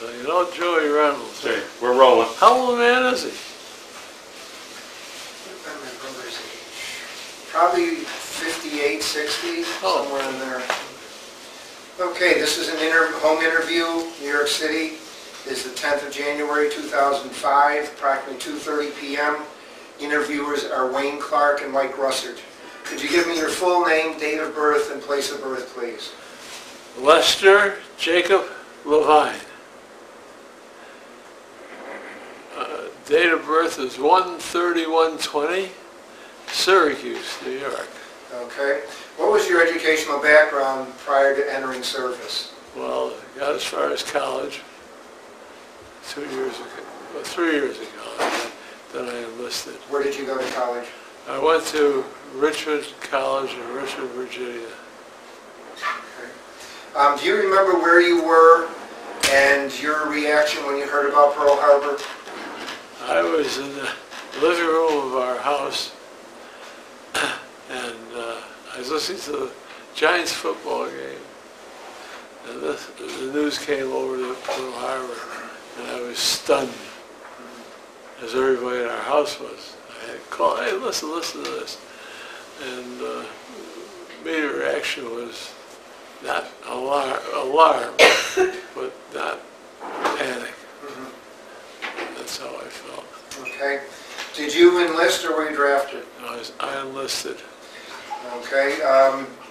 So you know Joey Reynolds. Okay, we're rolling. How old a man is he? My brother's age. Probably 58, 60, somewhere in there. Okay, this is an home interview, New York City. It's the 10th of January, 2005, approximately 2:30 p.m. Interviewers are Wayne Clark and Mike Russert. Could you give me your full name, date of birth, and place of birth, please? Lester Jacob Lavyne. Date of birth is 1/31/20, Syracuse, New York. Okay. What was your educational background prior to entering service? Well, I got as far as college 2 years ago, well, 3 years ago, then I enlisted. Where did you go to college? I went to Richmond College in Richmond, Virginia. Okay. Do you remember where you were and your reaction when you heard about Pearl Harbor? I was in the living room of our house, and I was listening to the Giants football game, and the news came over to Pearl Harbor, and I was stunned, as everybody in our house was. I had called, hey, listen to this. And immediate reaction was not alarm, but not panic. That's how I felt. Okay. Did you enlist or were you drafted? I enlisted. Okay.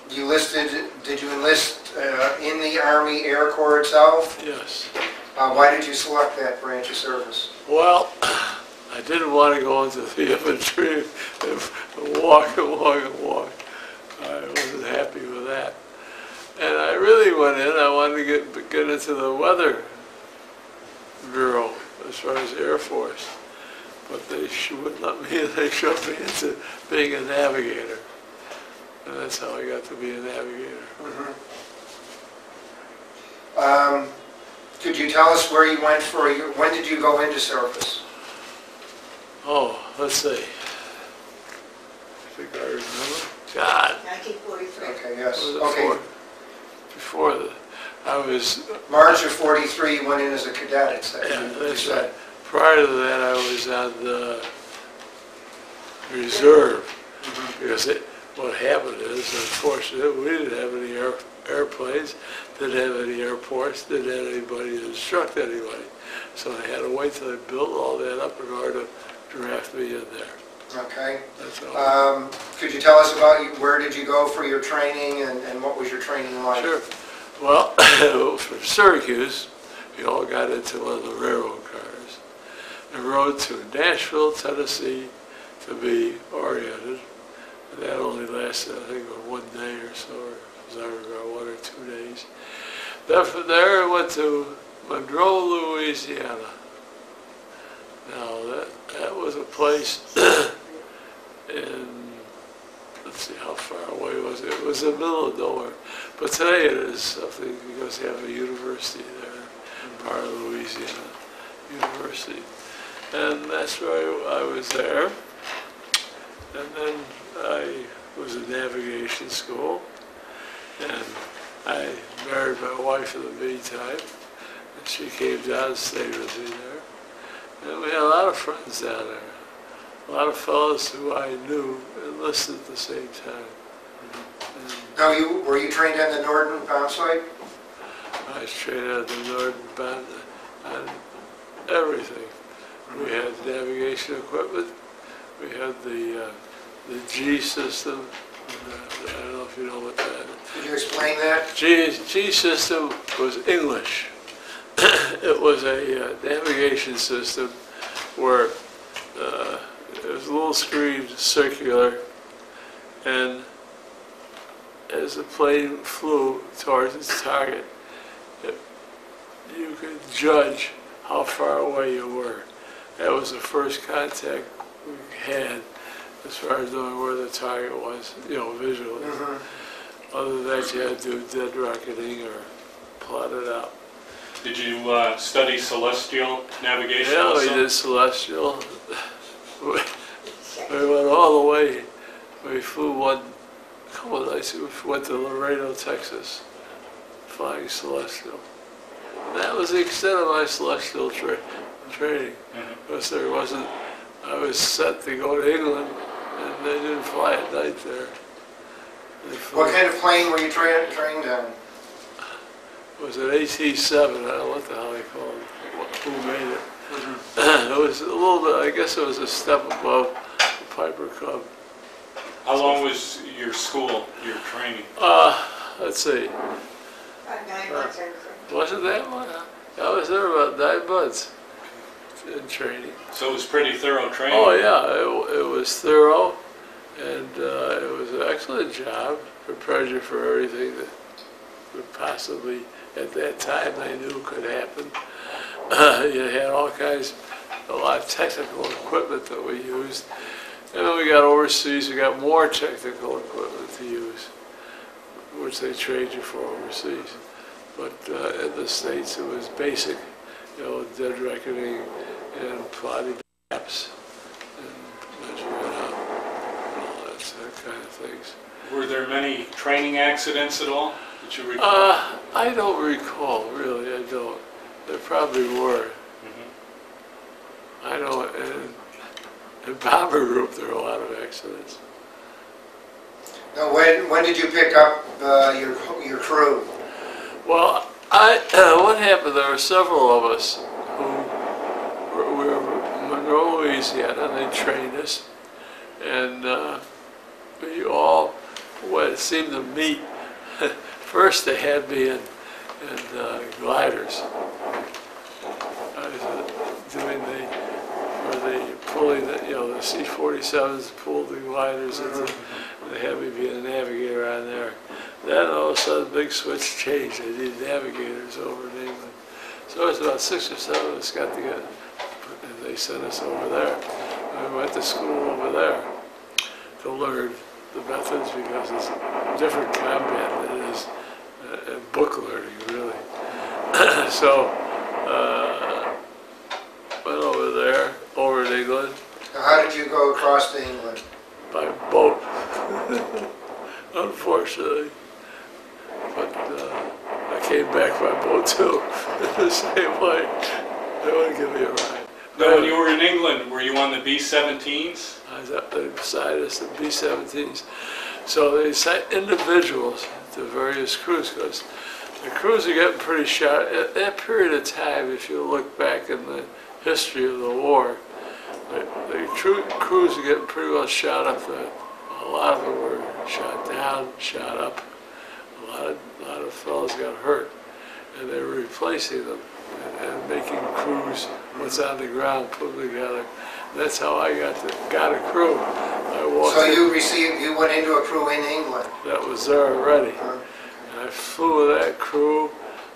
Did you enlist in the Army Air Corps itself? Yes. Why did you select that branch of service? Well, I didn't want to go into the infantry and walk and walk and walk. I wasn't happy with that. And I really went in, I wanted to get into the weather bureau as far as the Air Force. But they wouldn't let me in, they shoved me into being a navigator. And that's how I got to be a navigator. Could you tell us where you went for when did you go into service? Oh, let's see. I think I remember. God. 1943. Okay, yes. Okay. Before that, I was... March of 43, you went in as a cadet, it said. Yeah, that's right. Prior to that, I was on the reserve. Because what happened is, unfortunately, we didn't have any airplanes, didn't have any airports, didn't have anybody to instruct anybody. So I had to wait till they built all that up in order to draft me in there. Okay. That's all. Could you tell us about where did you go for your training and what was your training like? Sure. Well, from Syracuse, we all got into one of the railroad cars and rode to Nashville, Tennessee to be oriented. And that only lasted, I think, 1 day or so, or as I remember, 1 or 2 days. Then from there, I went to Monroe, Louisiana. Now, that was a place in, let's see, how far away was it? It was in the middle of nowhere. But today it is something because they have a university there, part of Louisiana University. And that's where I was there. And then I was in navigation school. And I married my wife in the meantime. And she came down and stayed with me there. And we had a lot of friends down there. A lot of fellows who I knew enlisted at the same time. Now, were you trained on the Northern Bomb Sight? I was trained on the Northern Bomb on everything. We had navigation equipment. We had the G system. I don't know if you know what that is. Could you explain that? G system was English. It was a navigation system where it was a little screen, circular, and as the plane flew towards its target, you could judge how far away you were. That was the first contact we had as far as knowing where the target was, visually. Other than that, you had to do dead reckoning or plot it out. Did you study celestial navigation? Yeah, also? we did celestial. We went all the way. We flew a couple of nights. We went to Laredo, Texas, flying celestial. that was the extent of my celestial training. Because there wasn't, I was set to go to England, and they didn't fly at night there. What kind of plane were you trained on? It was an AT-7, I don't know what the hell they called it, who made it. It was a little bit, I guess it was a step above the Piper Cub. How long was your school, your training? Let's see. About 9 months, I think. Wasn't that one? I was there about 9 months in training. So it was pretty thorough training? Oh yeah, it was thorough, and it was an excellent job. Prepared you for everything that would possibly, at that time, I knew could happen. You had all kinds, a lot of technical equipment that we used. And then we got overseas, we got more technical equipment to use, which they trained you for overseas. But in the States, it was basic, you know, dead reckoning and plotting maps and measuring out and all that kind of things. Were there many training accidents at all that you recall? I don't recall, really, I don't. There probably were. I know in bomber group there were a lot of accidents. Now, when did you pick up your crew? Well, what happened, there were several of us who we were in Monroe, Louisiana, and they trained us. And we all seemed to meet. First they had me in gliders. I was doing pulling the, you know, the C-47s pulled the gliders into, they had me be a navigator on there. Then all of a sudden, big switch changed. They needed navigators over in England. So it was about 6 or 7 of us got together, and they sent us over there. And we went to school over there to learn the methods, because it's different combat than it is book learning, really. So, went over there, over in England. Now, how did you go across to England? By boat, unfortunately. But I came back by boat too, the same way. They wouldn't give me a ride. Now, when you were in England, were you on the B-17s? I was up there beside us, the B-17s. So they sent individuals to various crews, because the crews are getting pretty shot. At that period of time, if you look back in the history of the war, the crews are getting pretty well shot up. A lot of them were shot down, shot up. A lot of fellows got hurt, and they were replacing them and making crews, what's on the ground, put them together. And that's how I got a crew. So you went into a crew in England? That was there already. And I flew with that crew,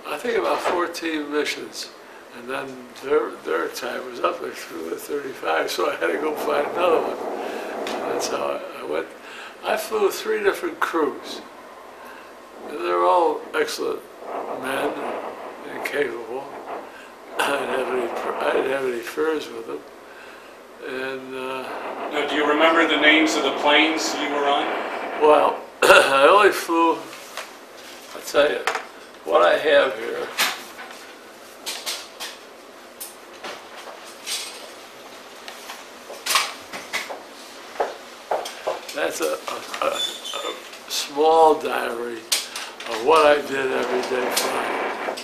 I think about 14 missions. And then their time was up. They flew at 35, so I had to go find another one. And that's how I went. I flew 3 different crews. And they were all excellent men and capable. I didn't have any fears with them. And Now, do you remember the names of the planes you were on? well, I only flew, I'll tell you, what I have here. That's a small diary of what I did every day flying.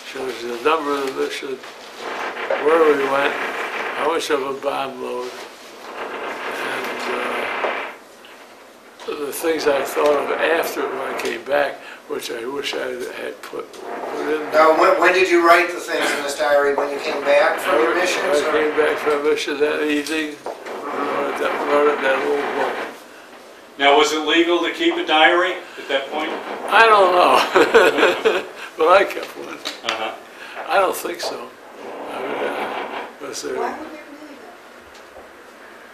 Shows you the number of the mission, where we went, how much of a bomb load, and the things I thought of after when I came back, which I wish I had put in. Now, when did you write the things in this diary? When you came back from your missions? I came back from a mission that evening. Wrote that little book. Now, was it legal to keep a diary at that point? I don't know, but I kept one. Uh-huh. I don't think so. I mean, let's say, Why would there be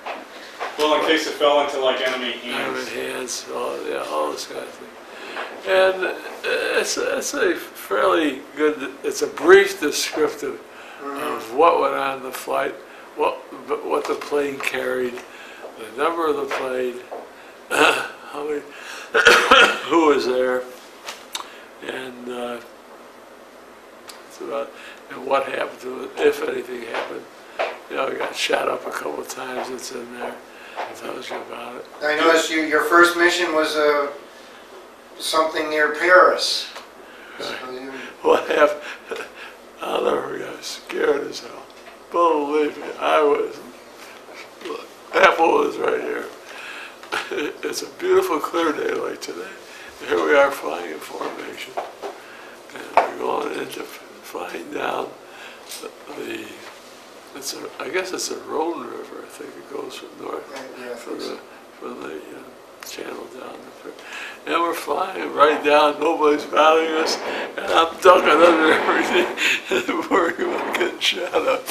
that? Well, in case it fell into like enemy hands. hands, all this kind of thing. And it's a fairly good, it's a brief descriptive of what went on in the flight, what the plane carried, the number of the plane, how many, who was there, and talked about, and what happened to it, if anything happened. You know, it got shot up a couple of times, it's in there. It tells you about it. I noticed your first mission was something near Paris. So you, What happened? I'll never forget, scared as hell. Believe me, I was, look, Apple was right here. It's a beautiful clear day like today. Here we are flying in formation. And we're going into flying down the I guess it's a Rhone River, I think it goes from north, from the channel down the, and we're flying right down, nobody's bothering us, and I'm ducking under everything, worrying about getting shot up.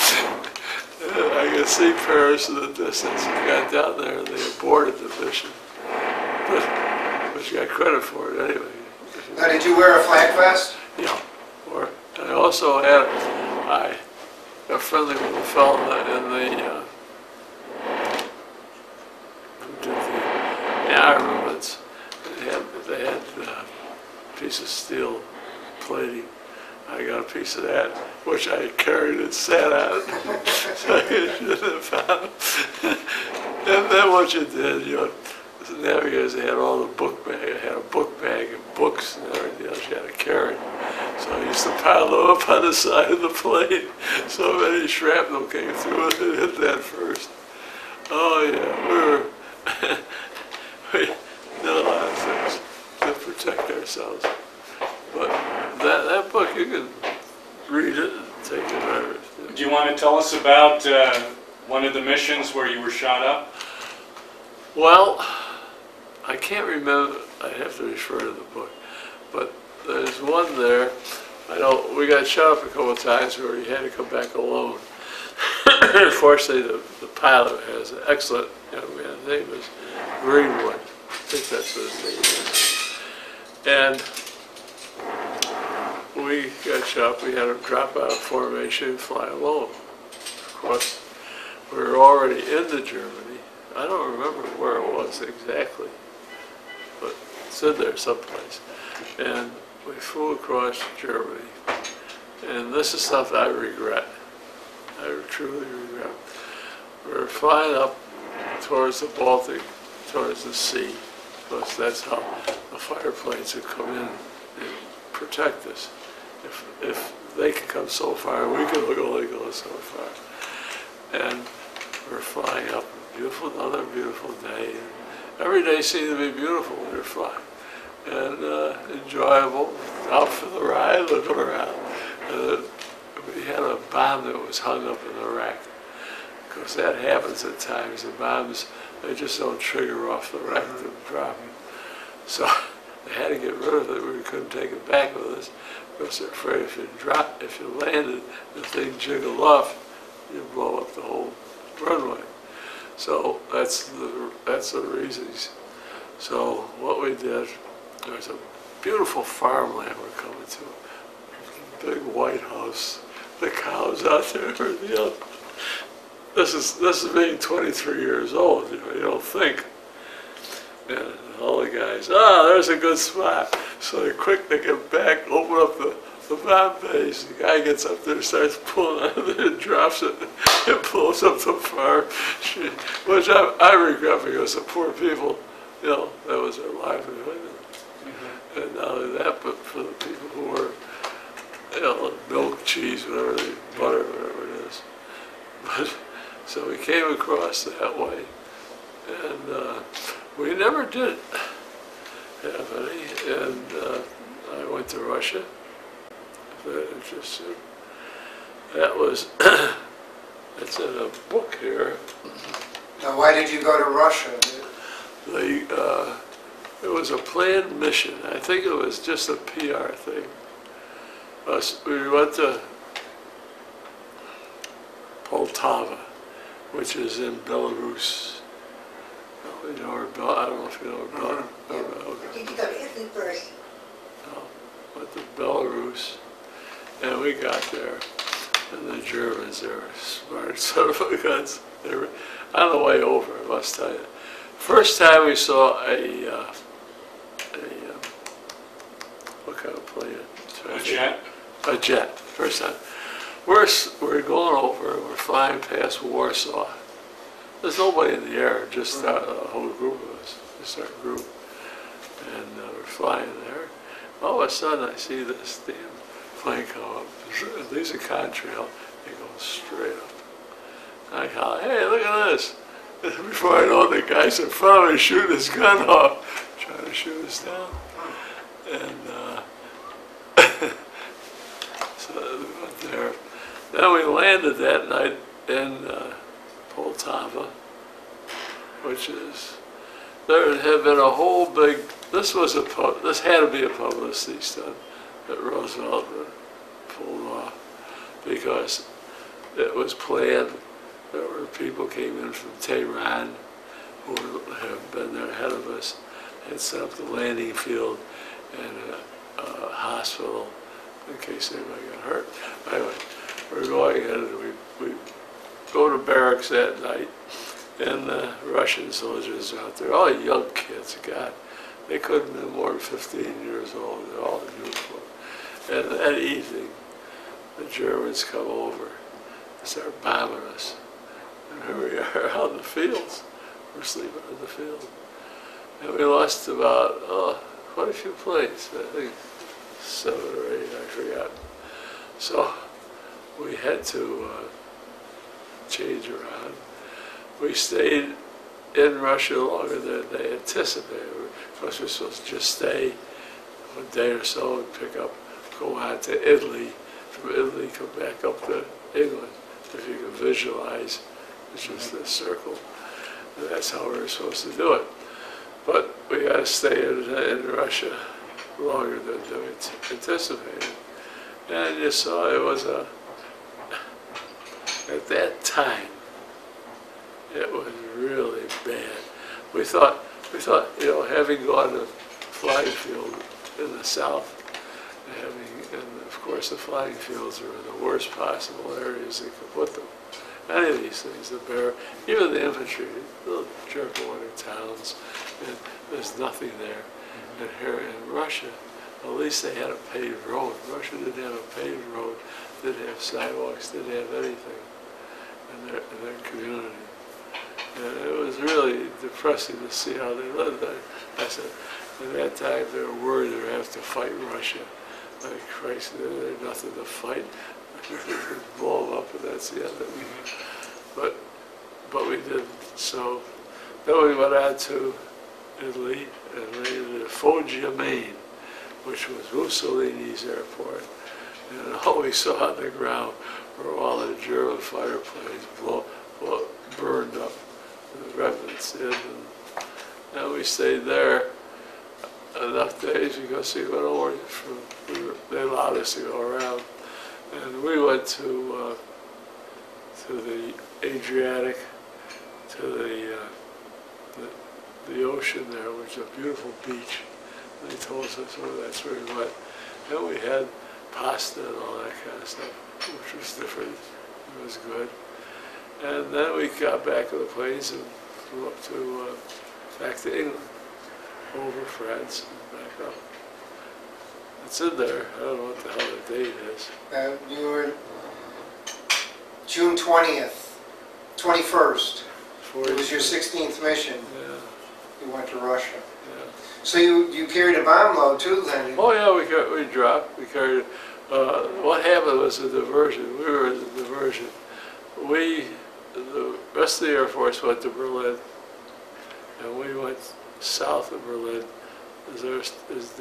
And I could see Paris in the distance. We got down there and they aborted the mission. But you got credit for it anyway. now, did you wear a flag vest? Yeah. Or I also had got friendly with a fellow in the who did the armaments. They had a piece of steel plating. I got a piece of that, which I carried and sat on. So I should have found it. And then what you did, you know, the navigators, they had all the book bag. I had a book bag and books and everything else you had to carry. So I used to pile them up on the side of the plane. So if any shrapnel came through, it hit that first. Oh yeah, we did a lot of things to protect ourselves. But that book, you can read it and take it wherever. Do you want to tell us about one of the missions where you were shot up? Well, I can't remember. I have to refer to the book. But there's one there. I know we got shot up a couple of times where he had to come back alone. Unfortunately, the pilot has an excellent young man. His name is Greenwood. I think that's what his name is. And we got shot up. We had him drop out of formation and fly alone. Of course, we were already into Germany. I don't remember where it was exactly, but it's in there someplace. And we flew across Germany. And this is stuff I regret. I truly regret. We were flying up towards the Baltic, towards the sea, because that's how the fire planes would come in and protect us. If they could come so far, we could only go so far. And we're flying up, another beautiful day. And every day seemed to be beautiful when we were flying. And enjoyable, out for the ride, looking around. We had a bomb that was hung up in the rack. Because that happens at times. The bombs, they just don't trigger off the rack to drop. So they had to get rid of it. We couldn't take it back with us because they're afraid if you landed, the thing jiggled off, you'd blow up the whole runway. So that's the reasons. So what we did, there's a beautiful farmland we're coming to. Big white house, the cows out there, everything else. This is being 23 years old, you know, you don't think. And all the guys, there's a good spot. So they're quick to get back, open up the bomb base. The guy gets up there, starts pulling out of there, drops it, and blows up the farm. Which I regret because the poor people, you know, that was their livelihood. And not only that, but for the people who were, you know, milk, cheese, whatever, butter, whatever it is. But so we came across that way, and we never did have any. And I went to Russia. If that interests you. That was it's in a book here. Now, why did you go to Russia? It was a planned mission. I think it was just a PR thing. We went to Poltava, which is in Belarus. You know, I don't know if you know where Belarus. Did you go to Italy first? No, went to Belarus, and we got there, and the Germans, they were smart son of a guns. They were on the way over, I must tell you. First time we saw what kind of plane? A jet? a jet, first time. We're going over, we're flying past Warsaw. There's nobody in the air, just a whole group of us, just our group. And we're flying there. All of a sudden I see this damn plane come up. It leaves a contrail and goes straight up. I holler, hey, look at this. Before I know it, the guy's in front of me shooting his gun off, trying to shoot us down. And so we went there. Then we landed that night in Poltava, which is, there had been a whole big, this had to be a publicity stunt that Roosevelt pulled off, because it was planned. There were people came in from Tehran who had been there ahead of us, had set up the landing field and a hospital in case anybody got hurt. Anyway, we're going in and we go to barracks that night, and the Russian soldiers are out there, all young kids, God, they couldn't have been more than 15 years old, they're all in uniform. And that evening, the Germans come over and start bombing us. And here we are out in the fields. We're sleeping in the field. And we lost about, quite a few planes, I think 7 or 8, I forgot. So we had to change around. We stayed in Russia longer than they anticipated. Of course, we were supposed to just stay a day or so and pick up, go on to Italy. From Italy, come back up to England, if you can visualize. It's just a circle. And that's how we were supposed to do it. But we got to stay in Russia longer than we anticipated. And you saw it was at that time, it was really bad. We thought, you know, having gone to flying field in the south, and of course the flying fields are in the worst possible areas they could put them. Any of these things, the bear, even the infantry, little jerk water towns, and there's nothing there. And here in Russia, at least they had a paved road. Russia didn't have a paved road, didn't have sidewalks, didn't have anything in their community. And it was really depressing to see how they lived. I said, at that time they were worried they would have to fight Russia. Like Christ, there's nothing to fight. Blow them up and that's the end of it. But we didn't. So then we went on to Italy and landed at Foggia, Maine, which was Mussolini's airport. And all we saw on the ground were all the German fighter planes burned up, the remnants in. And we stayed there enough days because we went over they allowed us to go around. And we went to the Adriatic, to the ocean there, which is a beautiful beach. And they told us that's where we went. And we had pasta and all that kind of stuff, which was different. It was good. And then we got back on the planes and flew up back to England, over France and back up. It's in there. I don't know what the hell the date is. You were June 20th, 21st. It was your 16th mission. Yeah. You went to Russia. Yeah. So you carried a bomb load too then? Oh yeah, we dropped. We carried. What happened was a diversion. We were in a diversion. The rest of the Air Force went to Berlin, and we went south of Berlin. Is the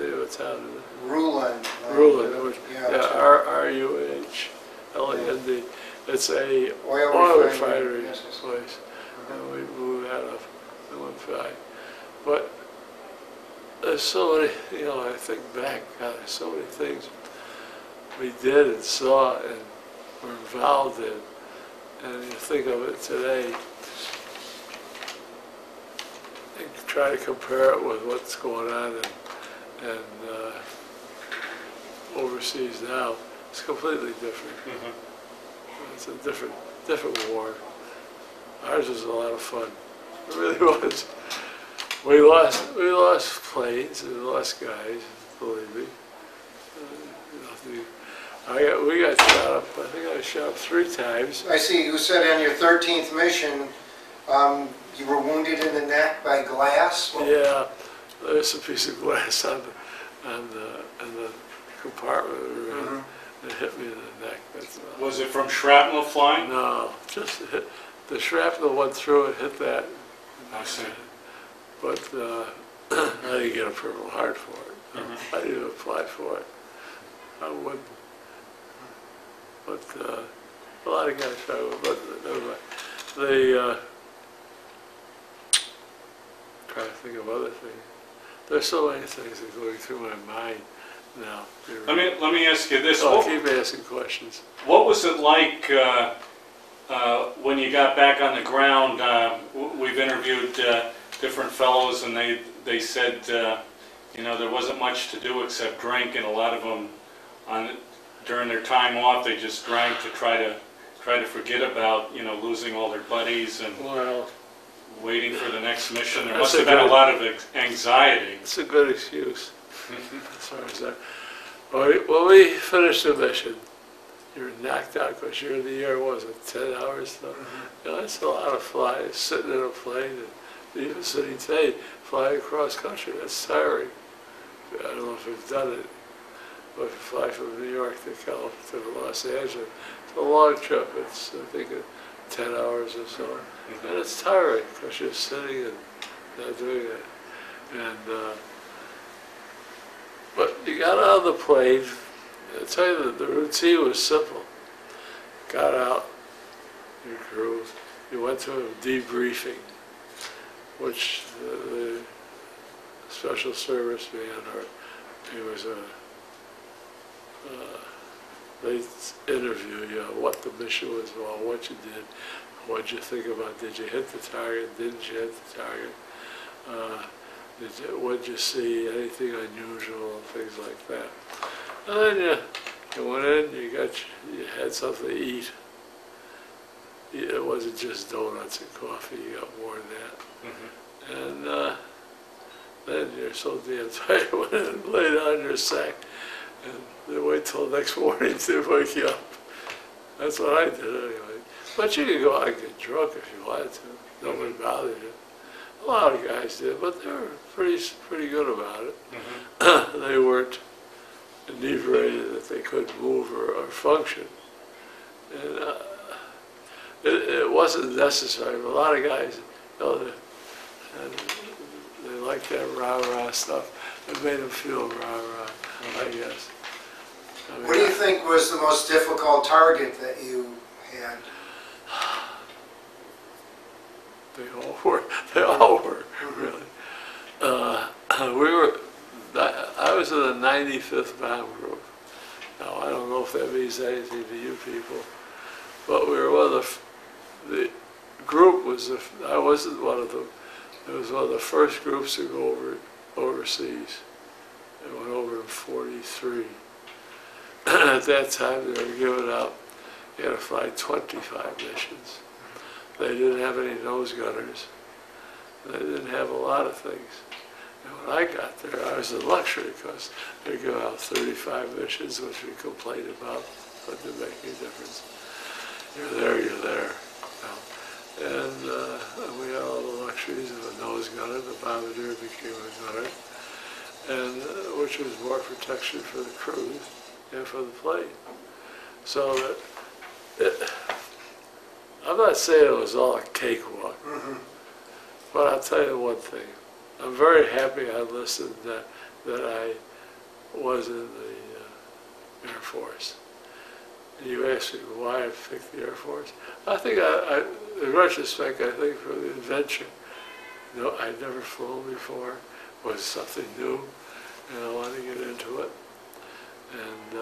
name of a town? Ruhlland. Ruhlland. Yeah, R-U-H-L-A-N-D. It's a oil refinery yes. place. And we moved out of and went by. But there's so many, I think back, God, there's so many things we did and saw and were involved in. And you think of it today, and try to compare it with what's going on and overseas now. It's completely different. Mm-hmm. It's a different war. Ours was a lot of fun. It really was. We lost planes and we lost guys, believe me. We got shot up, I think I was shot up 3 times. I see you said on your 13th mission, you were wounded in the neck by glass? Yeah, there's a piece of glass on the compartment we were in. It hit me in the neck. That's about Was it from shrapnel flying? No, just hit, the shrapnel went through it, hit that. I see. But I didn't get a Purple Heart for it. I didn't even apply for it. I wouldn't. But a lot of guys try to, but never mind. They try to think of other things. There's so many things that are going through my mind now. Let me ask you this. I'll keep asking questions. What was it like when you got back on the ground? We've interviewed different fellows, and they said you know, there wasn't much to do except drink, and a lot of them during their time off they just drank to try to forget about, you know, losing all their buddies and waiting for the next mission. There must have been a lot of anxiety. It's a good excuse as far as that. When we finished the mission, you're knocked out because you're in the air, what was it, 10 hours? So, you know, that's a lot of flying, sitting in a plane, and even sitting today, flying across country, that's tiring. I don't know if you've done it, but if you fly from New York to Los Angeles, it's a long trip. It's, I think, 10 hours or so. And it's tiring because you're sitting and not doing it. And, but you got out of the plane. I'll tell you that the routine was simple. Got out, you crew, you went to a debriefing, which the special service man, or he was they interview you on what the mission was about, what you did, what you think about, did you hit the target, didn't you hit the target, what did you see, anything unusual, and things like that. And then you went in, you had something to eat. It wasn't just donuts and coffee, you got more than that. And then you're so damn tired, you went in and lay down in your sack, and they wait till the next morning to wake you up. That's what I did anyway. But you could go out and get drunk if you wanted to. Nobody bothered you. A lot of guys did, but they were pretty good about it. They weren't inebriated that they couldn't move or function. And it wasn't necessary. But a lot of guys, you know, they liked that rah-rah stuff. It made them feel rah-rah, I guess. I mean, what do you think was the most difficult target that you had? They all were, really. I was in the 95th Bomb Group. Now, I don't know if that means anything to you people, but we were one of the group was, I wasn't one of them. It was one of the first groups to go overseas. It went over in 43. At that time, they were giving out, you had to fly 25 missions. They didn't have any nose gunners. They didn't have a lot of things. And when I got there, I was in luxury because they give out 35 missions, which we complained about, but didn't make any difference. You're there, you're there. You know? And we had all the luxuries of a nose gunner. The bombardier became a gunner, and which was more protection for the crews and for the plane. So that I'm not saying it was all a cakewalk, but I'll tell you one thing. I'm very happy I listened that I was in the Air Force. And you asked me why I picked the Air Force. I think, in retrospect, I think for the adventure, you know, I'd never flown before, was something new, and I wanted to get into it. And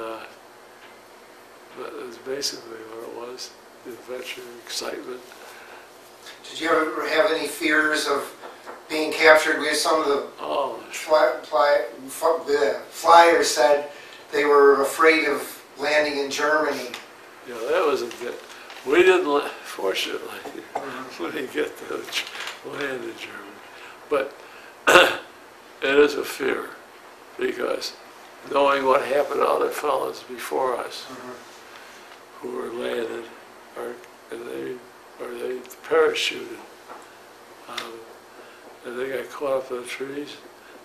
that was basically what it was. The adventure, excitement. Did you ever have any fears of being captured? With some of the flyers said they were afraid of landing in Germany. Yeah, that was a bit. We didn't, fortunately, we didn't get to land in Germany. But it is a fear because knowing what happened to other fellows before us Mm-hmm. who were landed, or they parachuted, and they got caught up in the trees,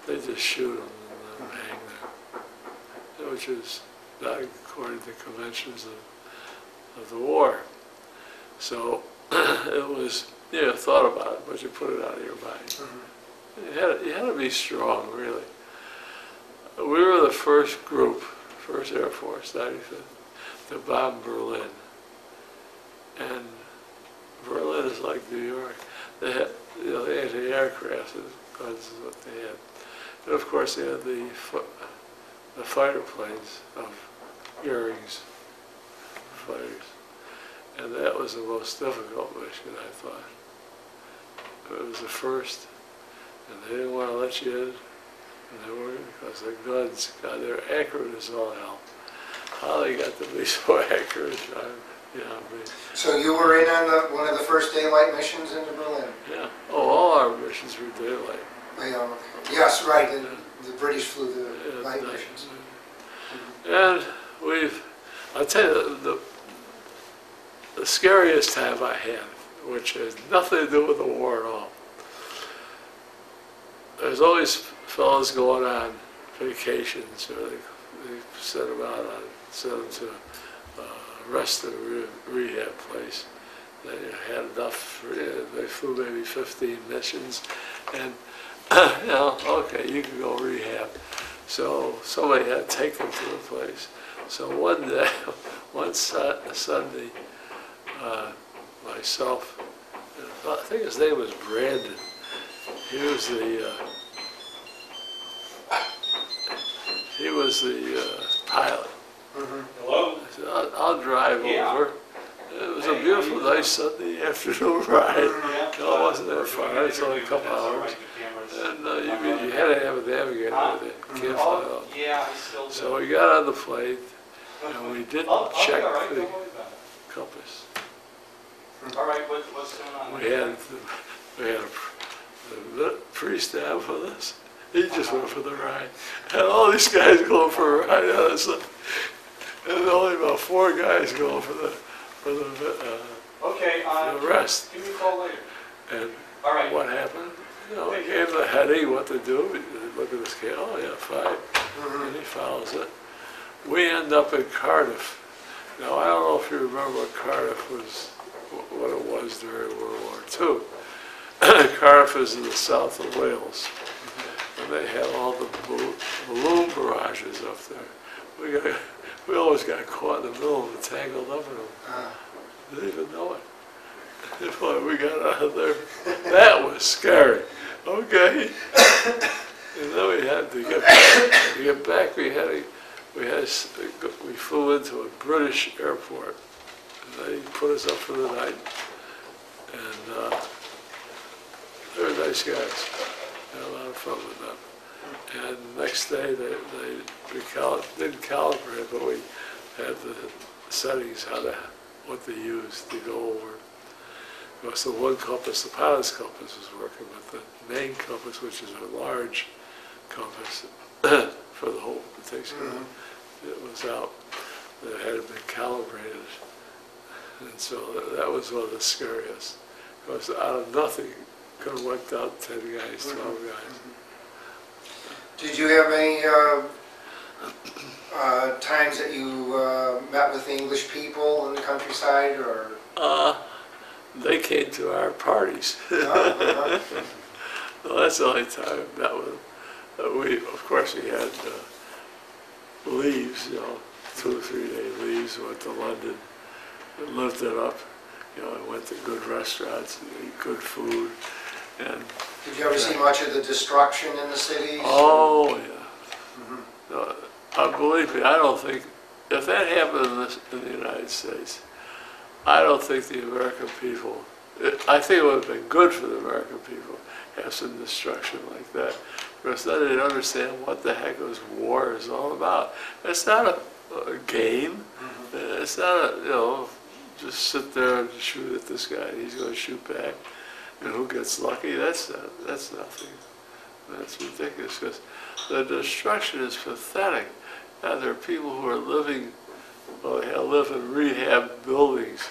they just shoot them and let them hang there, which is not according to the conventions of the war. So it was, thought about it, but you put it out of your mind. Mm-hmm. You had to be strong, really. We were the first group, 1st Air Force, 95th, to bomb Berlin. And Berlin is like New York. They had, the anti-aircraft guns is what they had. And of course they had the fighter planes of Goering's fighters. And that was the most difficult mission, I thought. It was the first, and they didn't want to let you in. And they were, because the guns, God, they're accurate as all hell. How they got to be so accurate, So you were in on one of the first daylight missions into Berlin? Yeah. Oh, all our missions were daylight. Yes, right. The British flew the night missions. And I'll tell you, the scariest time I had, which has nothing to do with the war at all. There's always fellows going on vacations, or they send them out send them to rest and rehab place. They had enough, they flew maybe 15 missions, and okay, you can go rehab. So somebody had to take them to the place. So one day, one Sunday, myself, I think his name was Brandon. He was the pilot. Hello? I said, I'll drive over. It was a beautiful, nice Sunday afternoon ride. It wasn't that far, it's only a couple hours. And you had to have a navigator with it. You can't fly out. Yeah, I still do. So we got on the plane, and we didn't check the compass. All right, what's going on? We had a priest down with us. He just went for the ride. And all these guys going for a ride on us. And only about 4 guys going for the rest. Give me a call later. And All right. what happened? We gave the heading what to do. We look at the scale, oh yeah, 5. And he follows it. We end up in Cardiff. Now, I don't know if you remember what Cardiff was, what it was during World War II. Cardiff is in the south of Wales. And they had all the balloon barrages up there. We always got caught in the middle of it, tangled up in them. Didn't even know it. Boy, we got out of there. That was scary. Okay. And then we had to get back. We flew into a British airport. And they put us up for the night. And they were nice guys. Had a lot of fun with them. And the next day they didn't calibrate, but we had the settings, what they used to go over. Because the one compass, the pilot's compass, was working, but the main compass, which is a large compass for the whole, it takes it was out. It hadn't been calibrated. And so that was one of the scariest. Because out of nothing, could have wiped out 10 guys, 12 guys. Did you have any times that you met with the English people in the countryside, or? They came to our parties. Well, that's the only time I met with them. Of course, we had leaves, 2 or 3 day leaves. Went to London, and lived it up. I went to good restaurants, and ate good food. And did you ever see much of the destruction in the cities? Oh, yeah. No, believe me, I don't think, if that happened in the United States, I don't think the American people, I think it would have been good for the American people to have some destruction like that. Because then they'd understand what the heck this war is all about. It's not a game. It's not just sit there and shoot at this guy. He's going to shoot back. And who gets lucky? That's nothing. That's ridiculous, because the destruction is pathetic. And there are people who are living, well, they live in rehab buildings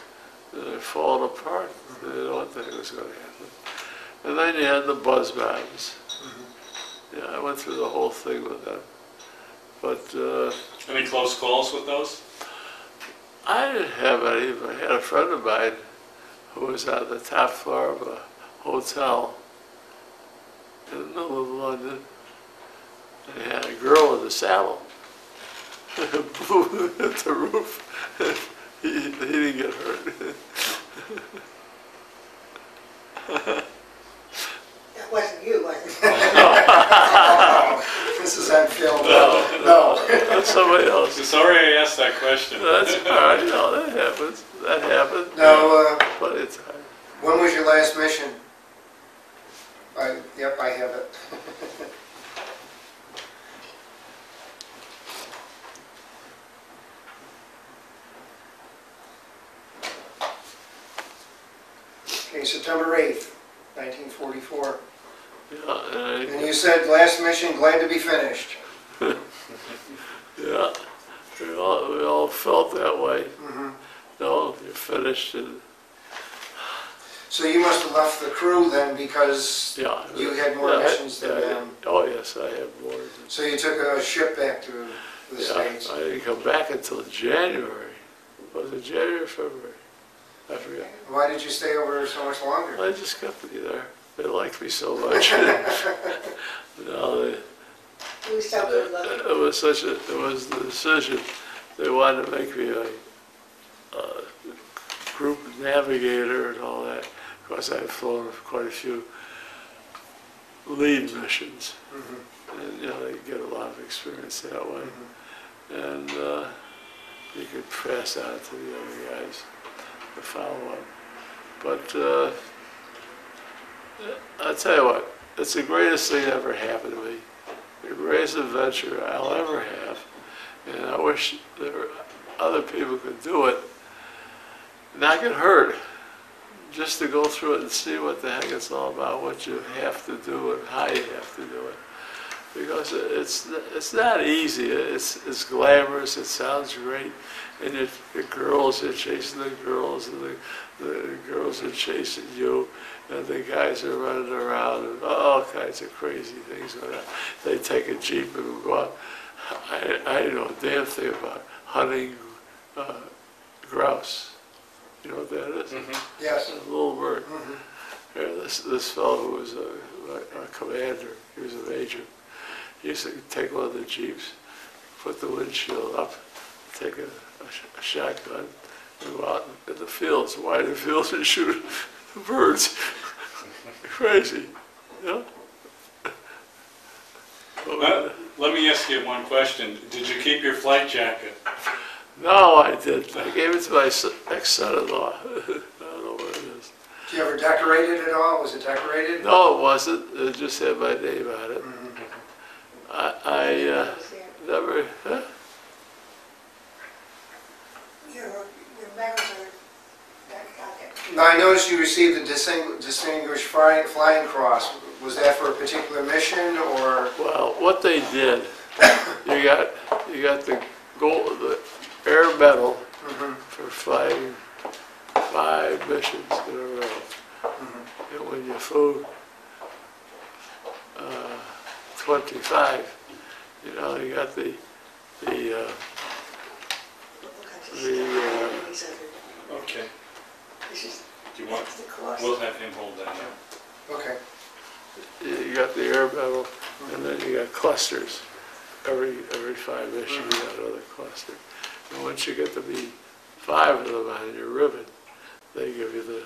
that are falling apart. They didn't know what the heck was going to happen. And then you had the buzz bombs. Yeah, I went through the whole thing with them. But Any close calls with those? I didn't have any. I had a friend of mine who was on the top floor of a hotel in the middle of London. And he had a girl in the saddle. Blew at the roof. He didn't get hurt. That wasn't you, was it? This is on film. No, that's somebody else. Sorry I asked that question. That's all right. No, that happens. That happened. Now, Plenty of time. when was your last mission? Yep, I have it. Okay, September 8th, 1944. Yeah, And you said last mission, glad to be finished. yeah. We all felt that way. Mhm. No, you're finished. And, So you must have left the crew then because yeah. you had more Yeah, missions than yeah, them. Oh, yes, I have more. So you took a ship back to the Yeah, States. I didn't come back until January. Was it January or February? I forget. Why did you stay over so much longer? I just kept me there. They liked me so much. No, You were so good looking. it was the decision. They wanted to make me a group navigator and all that. Of course, I've flown quite a few lead missions. Mhm. And, you know, you get a lot of experience that way. And you could pass on to the other guys to follow up. But I'll tell you what, it's the greatest thing that ever happened to me. The greatest adventure I'll ever have. And I wish there were other people could do it, not get hurt, just to go through it and see what the heck it's all about, what you have to do and how you have to do it. Because it's not easy. It's glamorous. It sounds great, and the girls are chasing the girls, and the girls are chasing you, and the guys are running around, and all kinds of crazy things going on. They take a jeep and go out. I know a damn thing about hunting grouse. You know what that is? Yes. A little bird. Mhm. Yeah, this fellow who was a commander, he was a major. He used to take one of the jeeps, put the windshield up, take a shotgun, and go out in the fields, widen fields, and shoot the birds. Crazy, you know? Let me ask you one question. Did you keep your flight jacket? No, I didn't. I gave it to my ex-son-in-law. I don't know what it is. Did you ever decorate it at all? Was it decorated? No, it wasn't. It just had my name on it. Mhm. I never, huh? Your medals are, got it. Now, I noticed you received the Distinguished Flying Cross. Was that for a particular mission or? Well, what they did, you got the gold, the air medal Mhm. for flying 5 missions in a row. Mhm. And when you flew 25, you know, you got the Okay. This is, Do you want? that's the cross. We'll have him hold that up. Okay. you got the air medal, and then you got clusters. Every 5 missions, you got another cluster. And once you get to be 5 of them on your ribbon, they give you the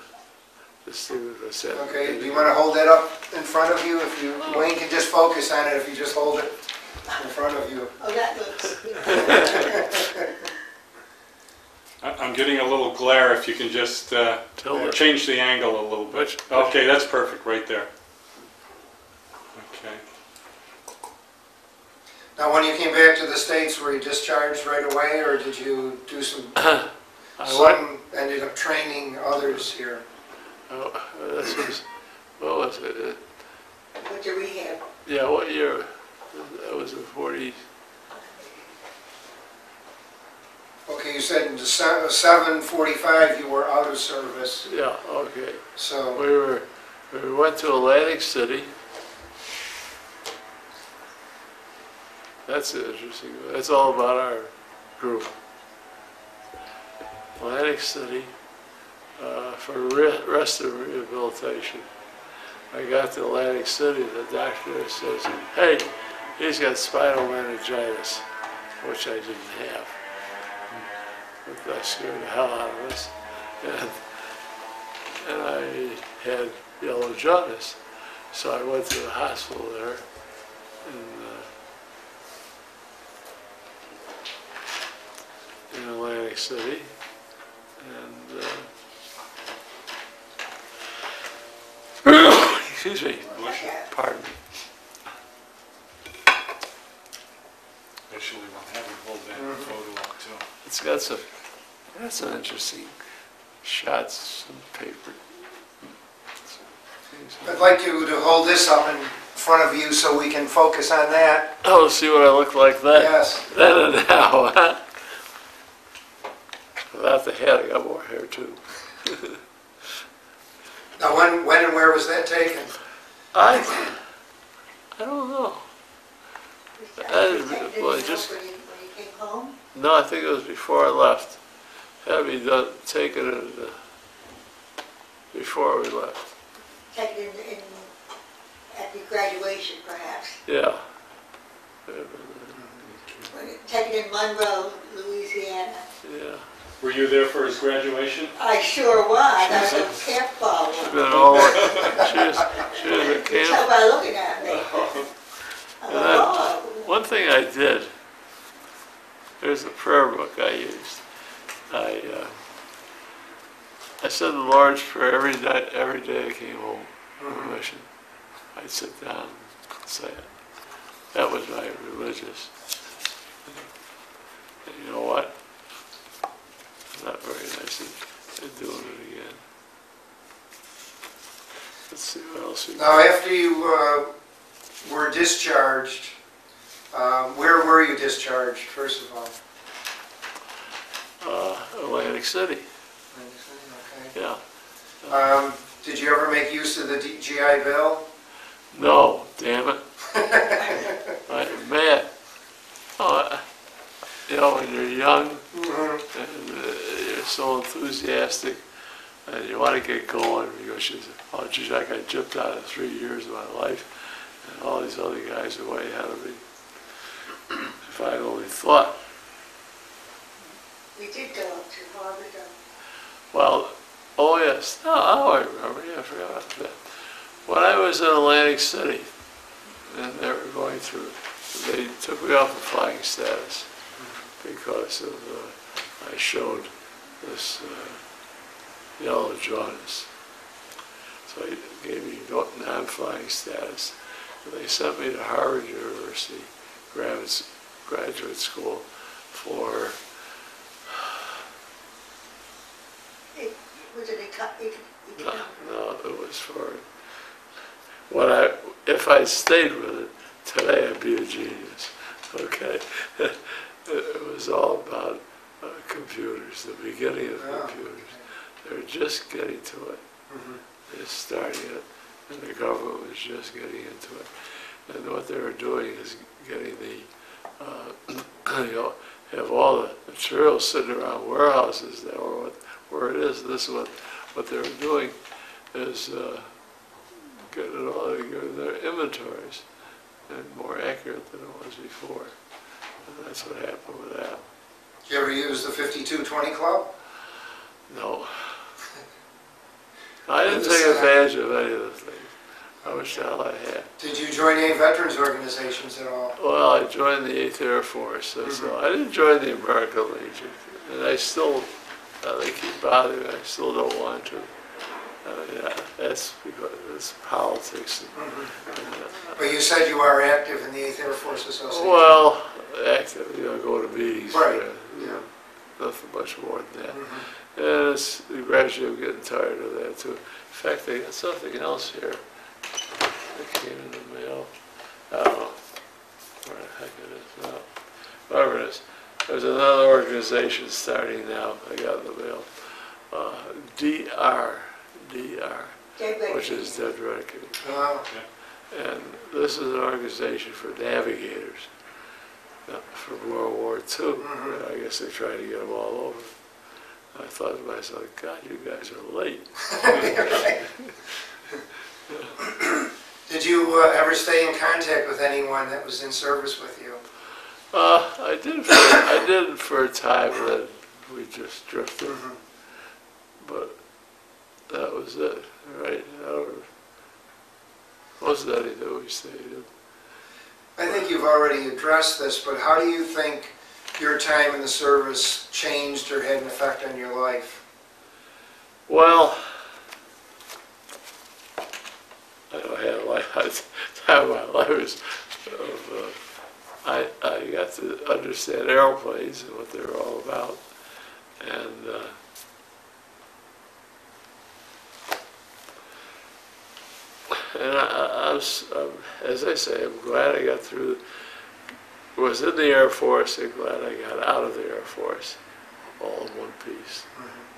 distinguished set. Okay, do you want to hold that up in front of you? If you, Wayne can just focus on it if you just hold it in front of you. Oh, that looks, I'm getting a little glare. If you can just Tilt it. change the angle a little bit. Which- Okay, that's perfect right there. Okay. Now, when you came back to the States, were you discharged right away, or did you do some ended up training others here? This was, what was it? went to rehab. Yeah, what year? That was in 40, you said in 7:45 you were out of service, Yeah, okay. so, We went to Atlantic City. That's interesting. That's all about our group. Atlantic City for rest of rehabilitation. I got to Atlantic City, the doctor says, hey, he's got spinal meningitis, which I didn't have. But that scared the hell out of us. And I had yellow jaundice. So I went to the hospital there in Atlantic City. And excuse me, pardon me. Actually, we'll have you hold that photo up too. It's got some interesting shots and paper. I'd like you to hold this up in front of you so we can focus on that. Oh, see what I look like then? Yes. Then and now, huh? Without the head, I got more hair too. Now, when and where was that taken? I don't know. Well, just- when you came home? No, I think it was before I left. Had to be taken before we left. Taken at your graduation, perhaps? Yeah. Taken in Monroe, Louisiana. Yeah. Were you there for his graduation? I sure was. I was a camp follower. Been all she was a You can tell camp. by looking at me. I'm like, oh. One thing I did, there's a prayer book I used. I said the Lord's Prayer every day I came home from a mission. I'd sit down and say it. That was my religious. And you know what? Not very nice of doing it again. Let's see what else we Now, after you were discharged, where were you discharged, first of all? Atlantic City. Okay. Yeah. Did you ever make use of the GI Bill? No, damn it. I'm mad. Oh, you know, when you're young and you're so enthusiastic and you want to get going because you say, oh, geez, I got gypped out of 3 years of my life and all these other guys are way ahead of me. If I only thought. We did go up to Harvard. Well, oh yes, I remember, yeah, I forgot about that. When I was in Atlantic City, and they were going through, they took me off of flying status because of, I showed this yellow jaundice. So they gave me non-flying status. And they sent me to Harvard University graduate school for Was it no, it was for if I stayed with it today, I'd be a genius. Okay, it was all about computers, the beginning of computers. They were just getting to it. They're starting it, and the government was just getting into it. And what they were doing is getting the have all the materials sitting around warehouses that were where it is. This is what they were doing is getting it all together in their inventories and more accurate than it was before. And that's what happened with that. Did you ever use the 5220 Club? No. I didn't take advantage of any of the things. I wish the hell I had. Did you join any veterans organizations at all? Well, I joined the 8th Air Force, so I didn't join the American Legion. And I still, they keep bothering me, I still don't want to. Yeah, that's because it's politics. But you said you are active in the 8th Air Force Association. Well, active, go to meetings. Right. Nothing much more than that. And it's gradually I'm getting tired of that too. In fact, they got something else here that came in the mail. I don't know where the heck it is now. Whatever it is. there's another organization starting now, I got in the mail, DR, which is Dead Reckoning. And this is an organization for navigators from World War II. I guess they try to get them all over. I thought to myself, God, you guys are late. Did you ever stay in contact with anyone that was in service with you? I did for a time, and then we just drifted. But that was it, right? Wasn't anything we stayed in. I think you've already addressed this, but how do you think your time in the service changed or had an effect on your life? Well, I don't have a life. Time of my life I got to understand airplanes and what they were all about, and as I say, I'm glad I got through. Was in the Air Force, and glad I got out of the Air Force, all in one piece.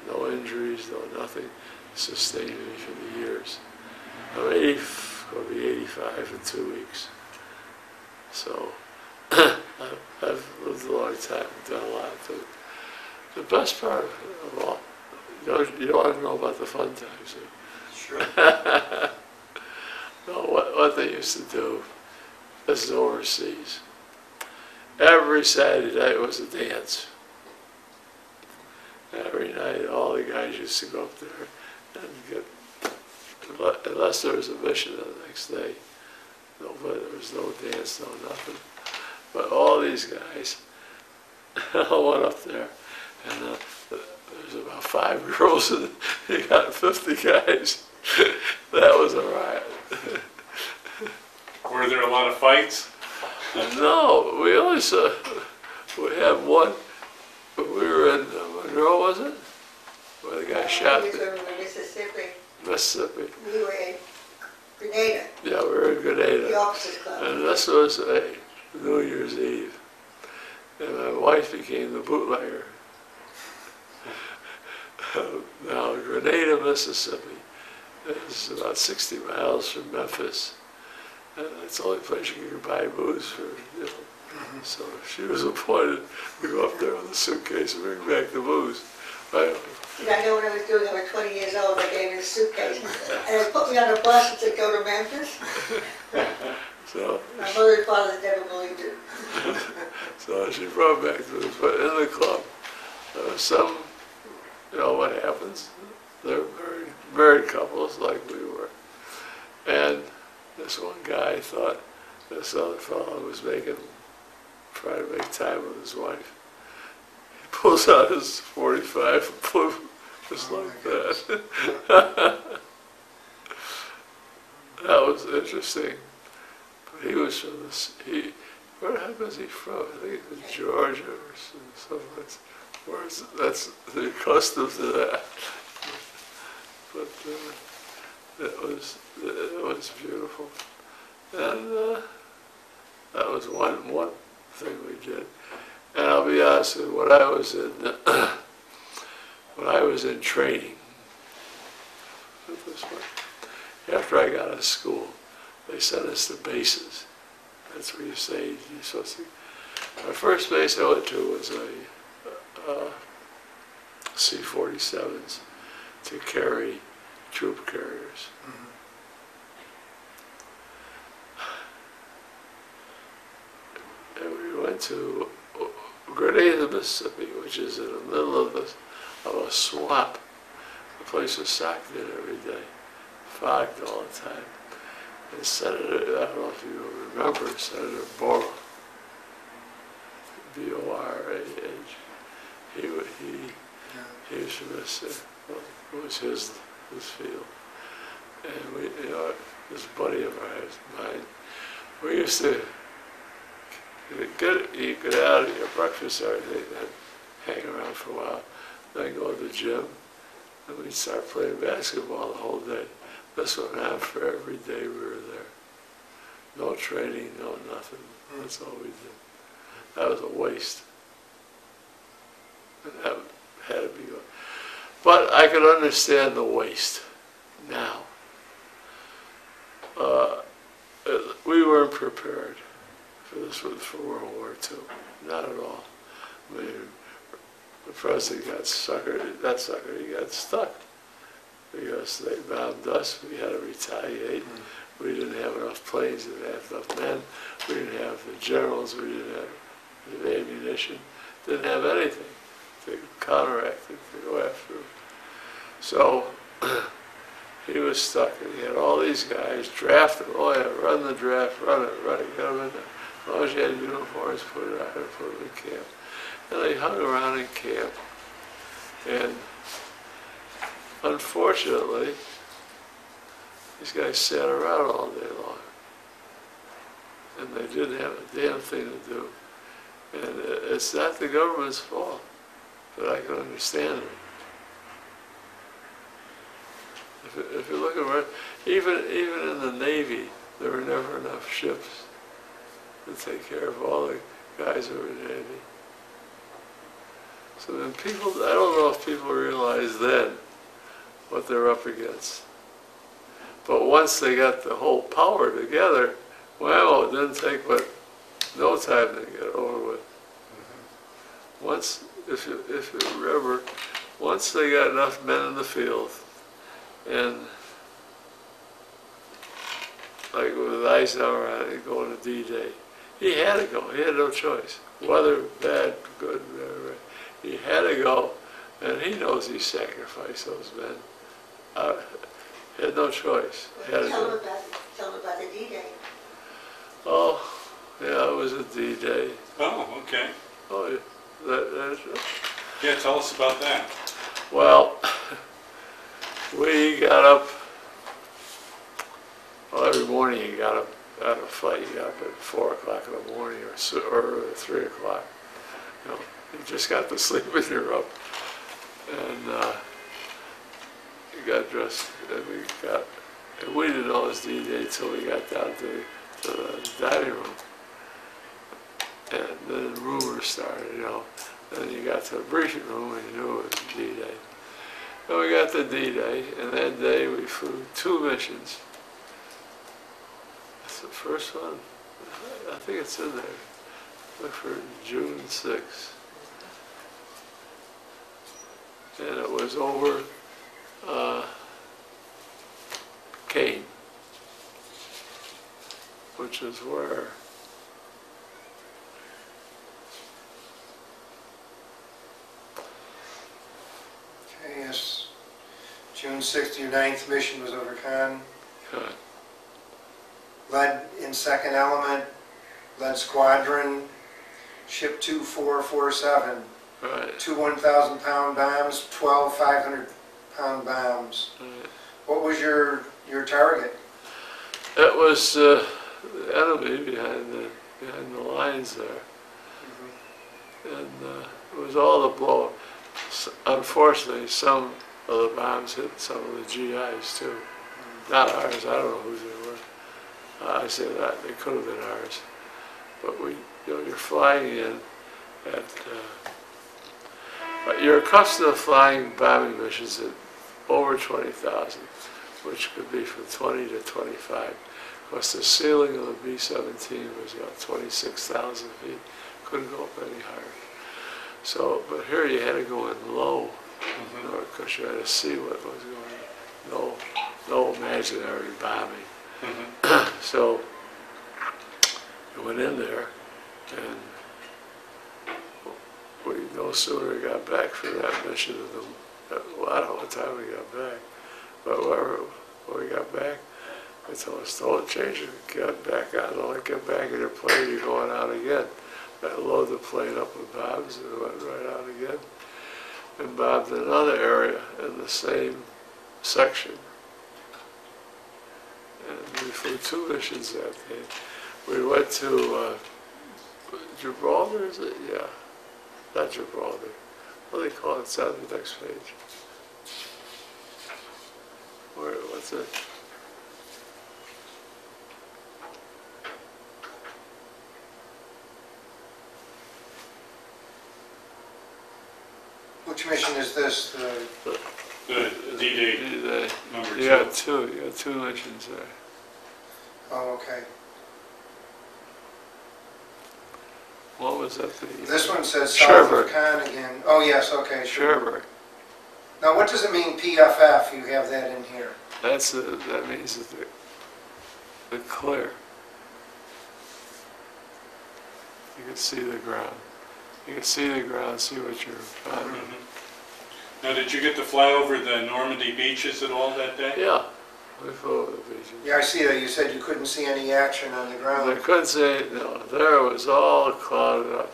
No injuries, no nothing, sustained me for the years. I'm going to be 85 in 2 weeks. So I've lived a long time, done a lot. The best part of all, you don't want to know about the fun times. Sure. No, what they used to do, this is overseas. Every Saturday night was a dance. Every night, all the guys used to go up there and get, unless there was a mission the next day, there was no dance, no nothing. But all these guys all went up there, and there's about 5 girls, and you got 50 guys. That was a riot. Were there a lot of fights? No, we only saw, we had one, we were in Monroe, was it? Where the guy shot We were in Mississippi. Mississippi. We were in Grenada, Yeah, we were in Grenada. the officers club. And this was a New Year's Eve. And my wife became the bootlegger. Now, Grenada, Mississippi is about 60 miles from Memphis. And it's the only place you can buy booze for, you know. So she was appointed to go up there with a suitcase and bring back the booze. Right? And I know when I was doing over 20 years old, they gave me a suitcase. And they put me on a bus and said, go to Memphis. So My mother and father never believed it. so she brought back to us. But in the club, there was some, you know what happens? They're married couples like we were. And this one guy thought this other fellow was trying to make time with his wife. He pulls out his 45 and poof, just like that. That was interesting. But he was from where was he from? I think it was Georgia or someplace. That's the custom to that. But it was beautiful, and that was one thing we did. And I'll be honest with you, when I was in training, after I got out of school, they sent us to bases. That's where you say you're supposed to. My first base I went to was a C-47s to carry troop carriers. And we went to Grenada, Mississippi, which is in the middle of a swamp. The place was socked in every day, fogged all the time. And Senator, I don't know if you remember, Senator Bora, B-O-R-A-H, he was from Mississippi. Well, it was his field. And we, you know, this buddy of mine, we used to you get out of your breakfast or anything, then hang around for a while, then go to the gym, and we'd start playing basketball the whole day. This went on for every day we were there. No training, no nothing. That's all we did. That was a waste. That had to be. But I could understand the waste now. We weren't prepared for this for World War II. Not at all. I mean, the president got suckered, not suckered, he got stuck. Because they bombed us, we had to retaliate. We didn't have enough planes, we didn't have enough men, we didn't have the generals, we didn't have the ammunition, didn't have anything to counteract it, to go after him. So he was stuck, and he had all these guys drafted. Oh yeah, run the draft, run it, get them in there. As long as you had uniforms, put it on and put them in camp. And they hung around in camp, and unfortunately, these guys sat around all day long, and they didn't have a damn thing to do. And it's not the government's fault, but I can understand it. If you look around, even in the Navy, there were never enough ships to take care of all the guys who were in the Navy. So then people, I don't know if people realize then what they're up against. But once they got the whole power together, well, it didn't take but no time to get over with. Once, if you remember, once they got enough men in the field, and like with Eisenhower on it, going to D-Day, he had to go. He had no choice. Whether bad, good, whatever, he had to go, and he knows he sacrificed those men. He had no choice. He had to go. Tell him about the D-Day. Oh, yeah, it was a D-Day. Oh, okay. Oh, yeah. Yeah, tell us about that. Well, we got up, well, every morning you got up out of a fight, you got up at 4 o'clock in the morning or 3 o'clock. You know, you just got to sleep when you're up. And you got dressed, and we didn't know it was D-Day until we got down to the dining room. And then rumors started, you know. Then you got to the briefing room and you knew it was D-Day. And we got to D-Day, and that day we flew 2 missions. That's the first one. I think it's in there. Look for June 6th. And it was over Kane, which is where Yes. June 6th, your 9th mission was over Con. Led in 2nd Element, led Squadron, Ship 2447. right. 2 1,000-pound bombs, 12 500-pound bombs. Right. What was your target? That was the enemy behind the lines there. And it was all the blow. Unfortunately, some of the bombs hit some of the GIs too. Not ours, I don't know whose they were. I say that, they could have been ours. But you're flying in at, you're accustomed to flying bombing missions at over 20,000, which could be from 20 to 25. Because the ceiling of the B-17 was about 26,000 feet. Couldn't go up any higher. So, but here you had to go in low, because you had to see what was going on. No imaginary bombing. So, we went in there, and we no sooner got back for that mission than well, I don't know what time we got back, but when we got back, they told us, don't change it, get back on, don't get back in your plane, you're going out again. I loaded the plane up with bombs and went right out again. And bombed another area in the same section. And we flew 2 missions that day. We went to Gibraltar, is it? Yeah. Not Gibraltar. What do they call it? It's on the next page. What's it? Which mission is this? The D-Day D-Day. number You 2. got two missions there. Oh, okay. What was that? This one says south of Cherbourg. Cannes again. Oh, yes, okay, sure. Cherbourg. Now, what does it mean PFF? You have that in here. That means that the clear. You can see the ground. You can see the ground, see what you're on. Now, did you get to fly over the Normandy beaches at all that day? Yeah, we flew over the beaches. Yeah, I see that. You said you couldn't see any action on the I ground. couldn't say, no, there it was all clouded up.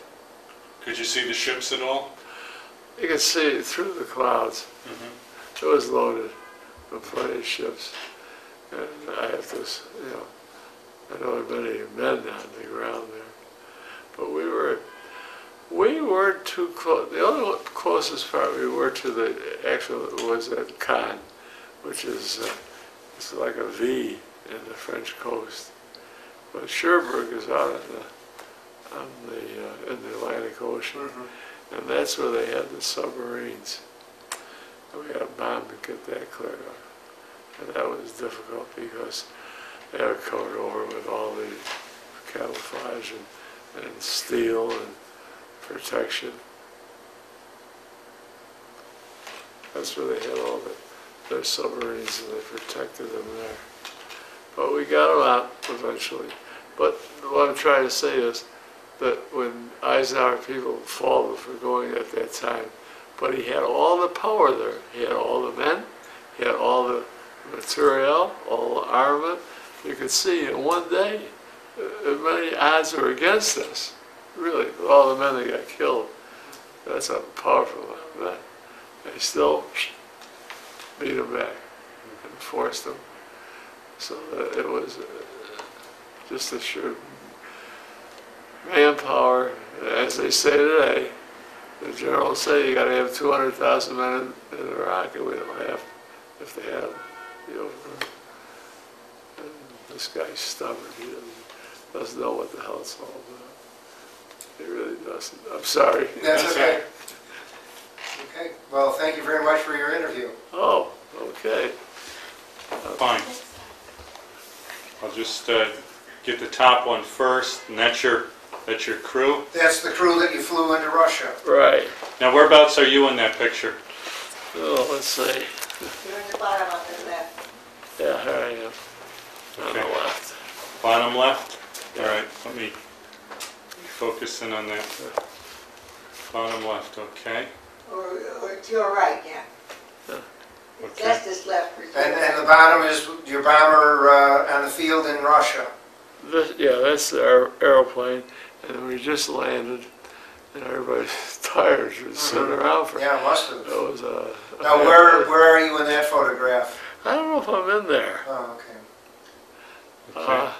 Could you see the ships at all? You could see it through the clouds. It was loaded with plenty of ships. And I have to, I don't have many men on the ground there. But we weren't too close. The only closest part we were to the actual was at Cannes, which is it's like a V in the French coast. But Cherbourg is out in the Atlantic Ocean, and that's where they had the submarines. And we had a bomb to get that cleared up, and that was difficult because they were covered over with all the camouflage and steel and protection. That's where they had all their submarines, and they protected them there. But we got them out eventually. But what I'm trying to say is that when Eisenhower people followed for going at that time, but he had all the power there. He had all the men, he had all the material, all the armament. You could see in one day, many odds were against us. Really, with all the men that got killed. That's how powerful men. They still beat them back and forced them. So it was just a sheer manpower. As they say today, the generals say you got to have 200,000 men in Iraq, and we don't have, if they have, and this guy's stubborn. He doesn't know what the hell it's all about. He really doesn't. I'm sorry. That's okay. Okay. Well, thank you very much for your interview. Oh, okay. Fine. I'll just get the top one first, and that's your crew. That's the crew that you flew into Russia. Right. Now, whereabouts are you in that picture? Oh, let's see. You're in the bottom on the left. Yeah, here I am. On the Okay. left. Bottom left? All right, let me focus in on that. Bottom left, okay. Or to your right, yeah. Okay. That's this left. And the bottom is your bomber on the field in Russia. That's our airplane, and we just landed, and everybody's tired, just sitting around for. Yeah, must have. It was Now, where are you in that photograph? I don't know if I'm in there. Oh, okay. Okay.